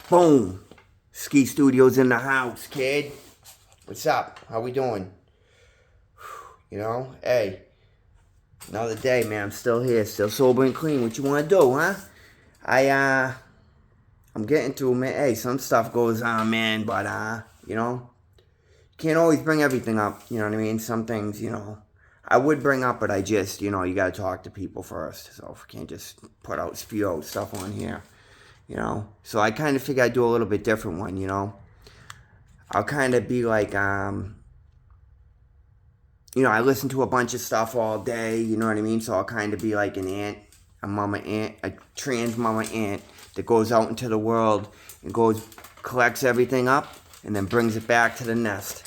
Boom. Ski Studios in the house, kid. What's up? How we doing? You know, hey, another day, man. I'm still here, still sober and clean. What you want to do, huh? I'm getting through, man. Hey, some stuff goes on, man, but, you can't always bring everything up. You know what I mean? Some things, I would bring up, but I just, you got to talk to people first. So I can't just spew out stuff on here. So I kind of figure I'd do a little bit different one, I'll kind of be like, I listen to a bunch of stuff all day, you know what I mean? So I'll kind of be like an ant, a trans mama ant that goes out into the world and collects everything up and then brings it back to the nest.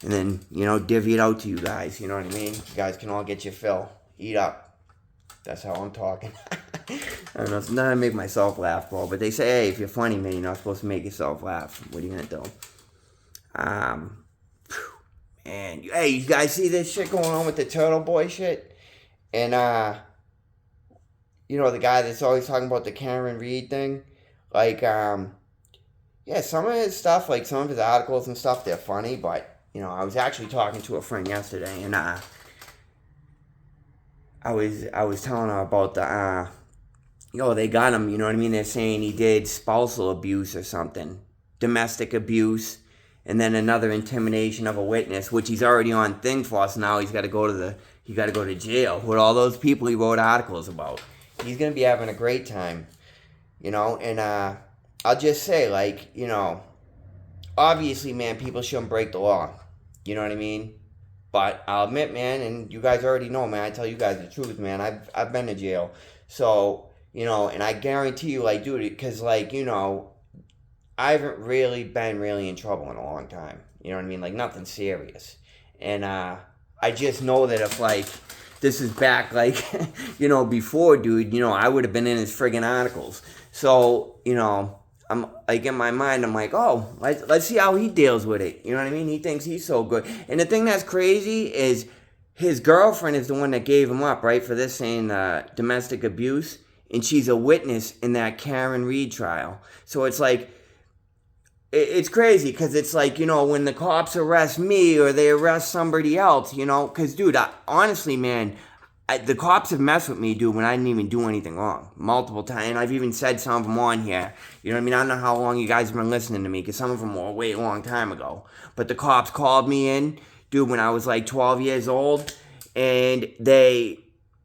And then, divvy it out to you guys, you know what I mean? You guys can all get your fill. Eat up. That's how I'm talking. I don't know, it's not to make myself laugh, bro, but they say, hey, if you're funny, man, you're not supposed to make yourself laugh. What are you gonna do? Man, hey, you guys see this shit going on with the Turtleboy shit? And, the guy that's always talking about the Karen Reed thing? Like, yeah, some of his stuff, like some of his articles and stuff, they're funny, but, I was actually talking to a friend yesterday, and, I was telling her about the, they got him, you know what I mean? They're saying he did spousal abuse or something. Domestic abuse. And then another intimidation of a witness, which he's already on thing for us. Now he's got to go to jail with all those people he wrote articles about. He's going to be having a great time, and, I'll just say, like, obviously, man, people shouldn't break the law. You know what I mean? But I'll admit, man, and you guys already know, man, I tell you guys the truth, man, I've been to jail. So, and I guarantee you, like, dude, because, like, I haven't really been in trouble in a long time. You know what I mean? Like, nothing serious. And I just know that if, like, this is back, like, before, dude, I would have been in his friggin' articles. So, I'm, like, in my mind, I'm like, oh, let's see how he deals with it. You know what I mean? He thinks he's so good. And the thing that's crazy is his girlfriend is the one that gave him up, right, for this saying domestic abuse. And she's a witness in that Karen Reed trial. So it's like, it's crazy because it's like, when the cops arrest me or they arrest somebody else, because, dude, honestly, man, the cops have messed with me, dude, when I didn't even do anything wrong. Multiple times. And I've even said some of them on here. You know what I mean? I don't know how long you guys have been listening to me because some of them were way a long time ago. But the cops called me in, dude, when I was like 12 years old. And they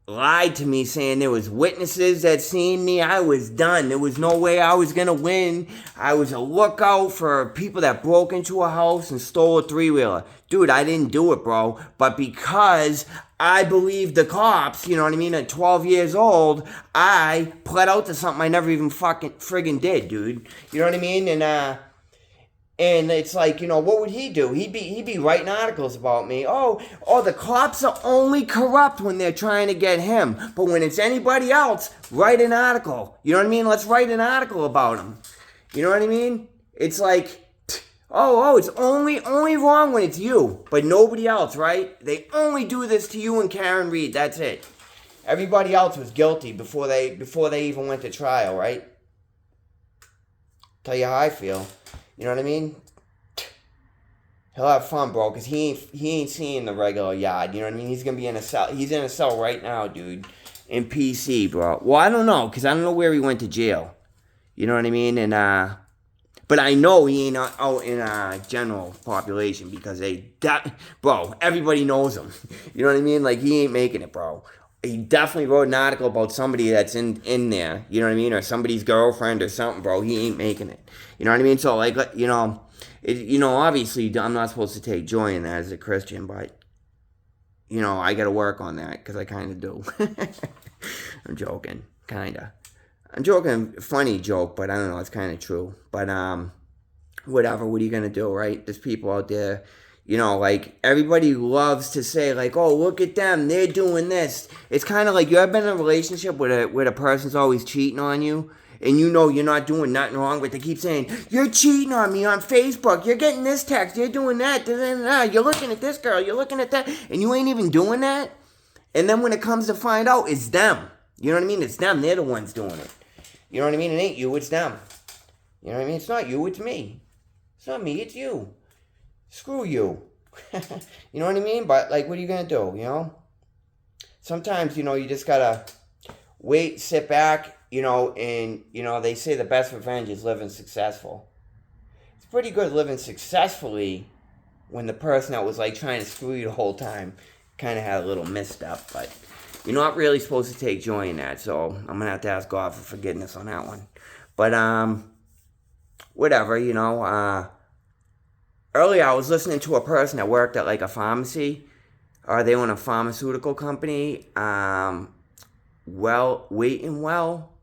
lied to me saying there was witnesses that seen me. I was done. There was no way I was gonna win. I was a lookout for people that broke into a house and stole a three-wheeler. Dude, I didn't do it, bro. But because I believed the cops, you know what I mean, at 12 years old, I pled out to something I never even friggin' did, dude. You know what I mean? And it's like, what would he do? He'd be writing articles about me. Oh, the cops are only corrupt when they're trying to get him. But when it's anybody else, write an article. You know what I mean? Let's write an article about him. You know what I mean? It's like, it's only wrong when it's you, but nobody else, right? They only do this to you and Karen Reed. That's it. Everybody else was guilty before they even went to trial, right? Tell you how I feel. You know what I mean? He'll have fun, bro, because he ain't seeing the regular yard. You know what I mean? He's going to be in a cell. He's in a cell right now, dude, in PC, bro. Well, I don't know, because I don't know where he went to jail. You know what I mean? And, but I know he ain't out in general population because bro, everybody knows him. You know what I mean? Like, he ain't making it, bro. He definitely wrote an article about somebody that's in there, you know what I mean, or somebody's girlfriend or something, bro. He ain't making it. You know what I mean? So, like, obviously, I'm not supposed to take joy in that as a Christian, but, I got to work on that because I kind of do. I'm joking, kind of. I'm joking, funny joke, but I don't know, it's kind of true. But, whatever, what are you going to do, right? There's people out there. Like, everybody loves to say, like, oh, look at them, they're doing this. It's kind of like, you ever been in a relationship where a person's always cheating on you, and you're not doing nothing wrong, but they keep saying, you're cheating on me on Facebook, you're getting this text, you're doing that, you're looking at this girl, you're looking at that, and you ain't even doing that? And then when it comes to find out, it's them. You know what I mean? It's them, they're the ones doing it. You know what I mean? It ain't you, it's them. You know what I mean? It's not you, it's me. It's not me, it's you. Screw you. You know what I mean? But, like, what are you going to do, you know? Sometimes, you know, you just got to wait, sit back, you know, and, you know, they say the best revenge is living successful. It's pretty good living successfully when the person that was, like, trying to screw you the whole time kind of had a little misstep. But you're not really supposed to take joy in that, so I'm going to have to ask God for forgiveness on that one. But, whatever, you know, earlier I was listening to a person that worked at, like, a pharmacy, or they own a pharmaceutical company, Wait and Well,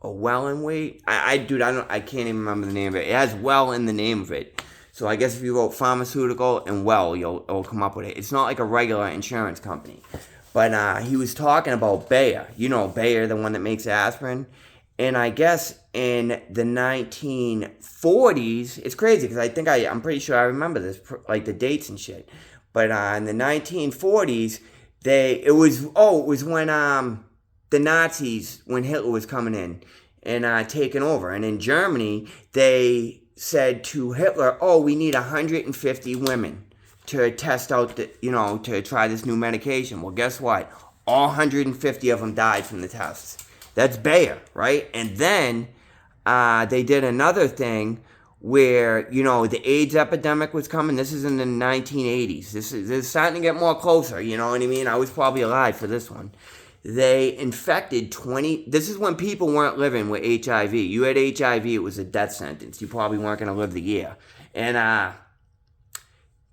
or Well and Wait. I can't even remember the name of it. It has Well in the name of it. So I guess if you wrote pharmaceutical and Well, it'll come up with it. It's not like a regular insurance company. But he was talking about Bayer. You know Bayer, the one that makes aspirin. And I guess in the 1940s, it's crazy because I'm pretty sure I remember this, like the dates and shit. But in the 1940s, it was when the Nazis, when Hitler was coming in and taking over. And in Germany, they said to Hitler, oh, we need 150 women to test out, to try this new medication. Well, guess what? All 150 of them died from the tests. That's Bayer, right? And then they did another thing where, you know, the AIDS epidemic was coming. This is in the 1980s. This is starting to get more closer, you know what I mean? I was probably alive for this one. They infected 20... This is when people weren't living with HIV. You had HIV, it was a death sentence. You probably weren't going to live the year. And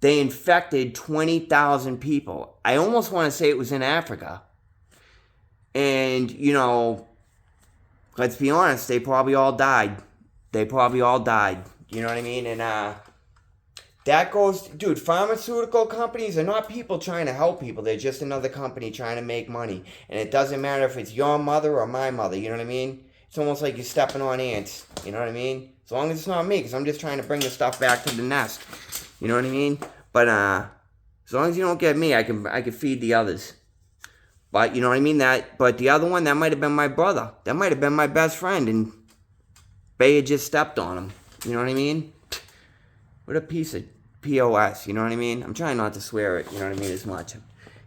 they infected 20,000 people. I almost want to say it was in Africa. And, you know, let's be honest, they probably all died. You know what I mean? And that goes... Dude, pharmaceutical companies are not people trying to help people. They're just another company trying to make money. And it doesn't matter if it's your mother or my mother. You know what I mean? It's almost like you're stepping on ants. You know what I mean? As long as it's not me, because I'm just trying to bring the stuff back to the nest. You know what I mean? But as long as you don't get me, I can feed the others. But you know what I mean? But the other one, that might have been my brother. That might have been my best friend, and Bayer just stepped on him. You know what I mean? What a piece of POS. You know what I mean? I'm trying not to swear it. You know what I mean? As much.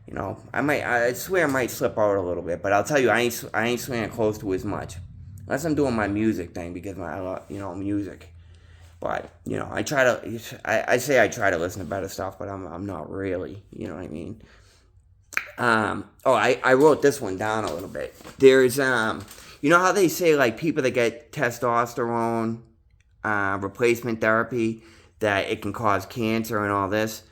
You know, I swear I might slip out a little bit, but I'll tell you, I ain't swearing close to as much, unless I'm doing my music thing because music. But you know, I say I try to listen to better stuff, but I'm not really. You know what I mean? I wrote this one down a little bit. There's, you know how they say, like, people that get testosterone, replacement therapy, that it can cause cancer and all this?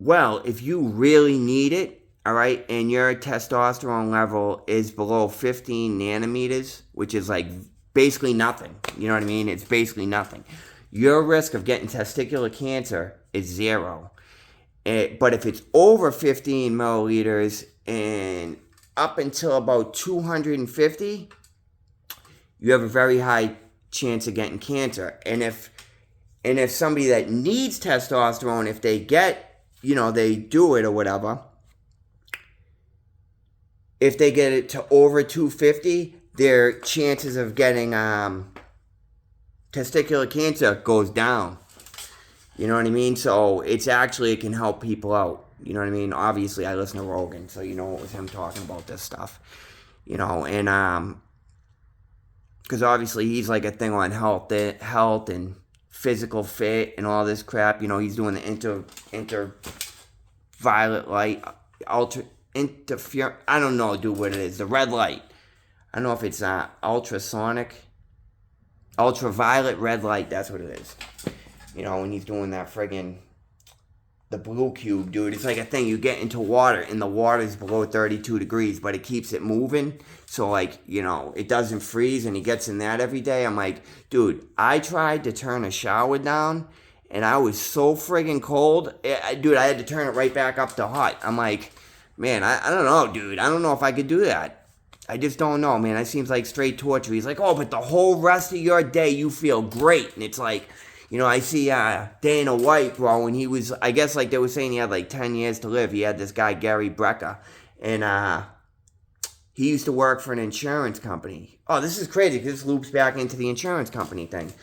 Well, if you really need it, all right, and your testosterone level is below 15 nanometers, which is, like, basically nothing. You know what I mean? It's basically nothing. Your risk of getting testicular cancer is 0. But if it's over 15 milliliters and up until about 250, you have a very high chance of getting cancer. And if somebody that needs testosterone, if they get, they do it or whatever, if they get it to over 250, their chances of getting testicular cancer goes down. You know what I mean? So it can help people out. You know what I mean? Obviously, I listen to Rogan, so it was him talking about this stuff. And because obviously he's like a thing on health and physical fit and all this crap. He's doing the ultraviolet light, interfere. I don't know, dude, what it is. The red light. I don't know if it's ultraviolet red light. That's what it is. When he's doing that the blue cube, dude, it's like a thing. You get into water, and the water's below 32 degrees, but it keeps it moving. So, it doesn't freeze, and he gets in that every day. I'm like, dude, I tried to turn a shower down, and I was so friggin' cold. Dude, I had to turn it right back up to hot. I'm like, man, I don't know, dude. I don't know if I could do that. I just don't know, man. It seems like straight torture. He's like, oh, but the whole rest of your day, you feel great. And it's like... I see Dana White, bro, and he was, I guess, like they were saying he had 10 years to live. He had this guy, Gary Brecker, and he used to work for an insurance company. Oh, this is crazy because this loops back into the insurance company thing.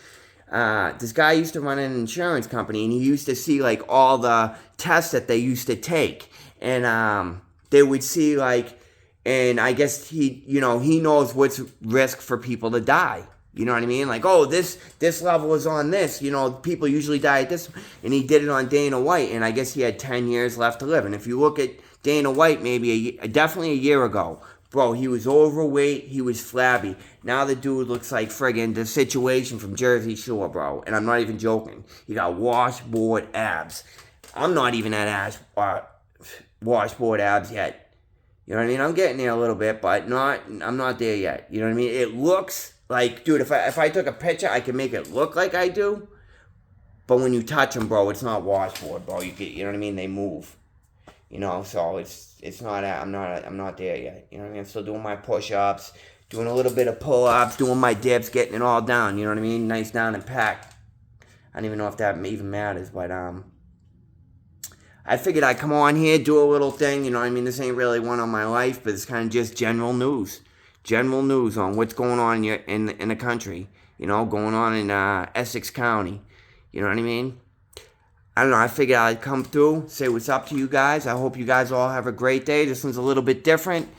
This guy used to run an insurance company, and he used to see like all the tests that they used to take, and they would see like, and I guess he knows what's risk for people to die. You know what I mean? Like, oh, this level is on this. People usually die at this, and he did it on Dana White, and I guess he had 10 years left to live. And if you look at Dana White, definitely a year ago, bro, he was overweight, he was flabby. Now the dude looks like friggin' the Situation from Jersey Shore, bro. And I'm not even joking. He got washboard abs. I'm not even at washboard abs yet. You know what I mean? I'm getting there a little bit, but I'm not there yet. You know what I mean? It looks like, dude, if I took a picture, I could make it look like I do. But when you touch them, bro, it's not washboard, bro. You know what I mean? They move. So it's not. I'm not there yet. You know what I mean? I'm still doing my push-ups, doing a little bit of pull-ups, doing my dips, getting it all down. You know what I mean? Nice down and packed. I don't even know if that even matters, but I figured I'd come on here, do a little thing. You know what I mean? This ain't really one on my life, but it's kind of just general news on what's going on in the country. Going on in Essex County. You know what I mean? I don't know, I figured I'd come through, say what's up to you guys. I hope you guys all have a great day. This one's a little bit different.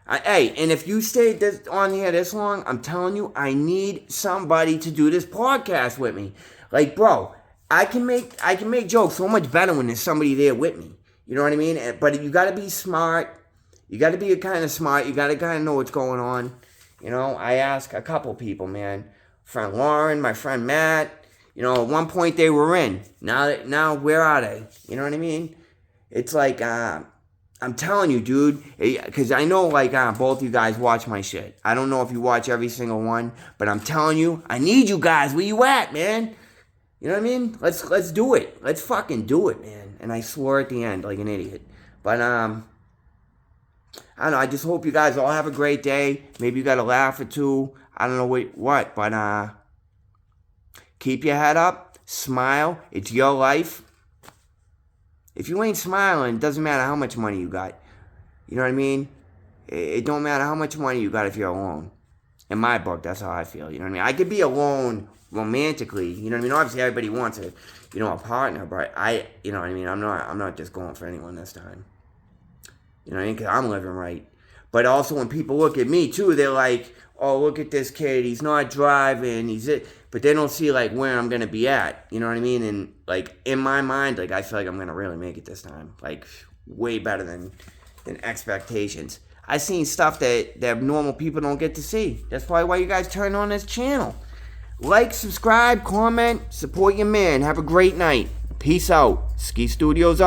Hey, and if you stayed on here this long, I'm telling you, I need somebody to do this podcast with me. Like, bro, I can make jokes so much better when there's somebody there with me. You know what I mean? But you got to be smart. You got to be kind of smart. You got to kind of know what's going on. I ask a couple people, man. Friend Lauren, my friend Matt. At one point they were in. Now where are they? You know what I mean? It's like, I'm telling you, dude, because I know, like, both you guys watch my shit. I don't know if you watch every single one, but I'm telling you, I need you guys. Where you at, man? You know what I mean? Let's do it. Let's fucking do it, man. And I swore at the end like an idiot. But, I don't know. I just hope you guys all have a great day. Maybe you got a laugh or two. I don't know what, but, keep your head up. Smile. It's your life. If you ain't smiling, it doesn't matter how much money you got. You know what I mean? It don't matter how much money you got if you're alone. In my book, that's how I feel. You know what I mean? I could be alone romantically. You know what I mean? Obviously, everybody wants a partner, but you know what I mean? I'm not just going for anyone this time. You know what I mean? Because I'm living right. But also, when people look at me, too, they're like, oh, look at this kid. He's not driving. He's it. But they don't see, like, where I'm going to be at. You know what I mean? And, like, in my mind, like, I feel like I'm going to really make it this time. Like, way better than expectations. I've seen stuff that normal people don't get to see. That's probably why you guys turn on this channel. Like, subscribe, comment, support your man. Have a great night. Peace out. Ski Studios out.